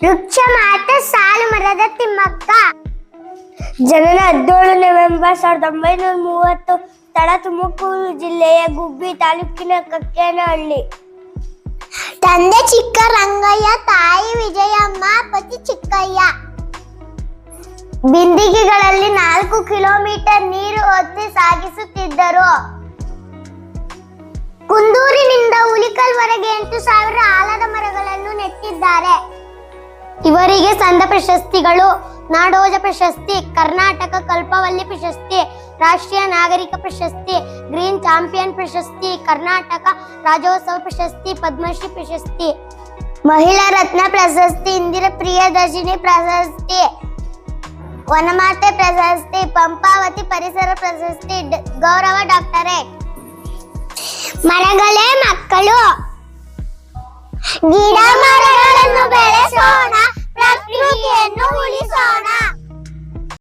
ವೃಕ್ಷ ಮಾತೆ ಸಾಲು ಮರದ ತಿಮ್ಮಕ್ಕ. ಜನನ 17 ನವೆಂಬರ್ 1930. ಸ್ಥಳ ತುಮಕೂರು ಜಿಲ್ಲೆಯ ಗುಬ್ಬಿ ತಾಲೂಕಿನ ಕಕ್ಕೇನಹಳ್ಳಿ. ತಂದೆ ಚಿಕ್ಕರಂಗಯ್ಯ, ತಾಯಿ ವಿಜಯಮ್ಮ, ಪತಿ ಚಿಕ್ಕಯ್ಯ. ಬಿಂದಿಗೆಗಳಲ್ಲಿ 4 ಕಿಲೋಮೀಟರ್ ನೀರು ಹೊತ್ತು ಸಾಗಿಸುತ್ತಿದ್ದರು. ಕುಂದೂರಿನಿಂದ ಹುಲಿಕಲ್ವರೆಗೆ 8000 ಆಲದ ಮರಗಳನ್ನು ನೆಟ್ಟಿದ್ದಾರೆ. ಇವರಿಗೆ ಸಂದ ಪ್ರಶಸ್ತಿಗಳು: ನಾಡೋಜ ಪ್ರಶಸ್ತಿ, ಕರ್ನಾಟಕ ಕಲ್ಪವಲ್ಲಿ ಪ್ರಶಸ್ತಿ, ರಾಷ್ಟ್ರೀಯ ನಾಗರಿಕ ಪ್ರಶಸ್ತಿ, ಗ್ರೀನ್ ಚಾಂಪಿಯನ್ ಪ್ರಶಸ್ತಿ, ಕರ್ನಾಟಕ ರಾಜ್ಯೋತ್ಸವ ಪ್ರಶಸ್ತಿ, ಪದ್ಮಶ್ರೀ ಪ್ರಶಸ್ತಿ, ಮಹಿಳಾ ರತ್ನ ಪ್ರಶಸ್ತಿ, ಇಂದಿರಾ ಪ್ರಿಯದರ್ಶಿನಿ ಪ್ರಶಸ್ತಿ, ವನಮಾತೆ ಪ್ರಶಸ್ತಿ, ಪಂಪಾವತಿ ಪರಿಸರ ಪ್ರಶಸ್ತಿ, ಗೌರವ ಡಾಕ್ಟರೇಟ್. ಮರಗಳೇ ಮಕ್ಕಳು. ಗಿಡ ಮರ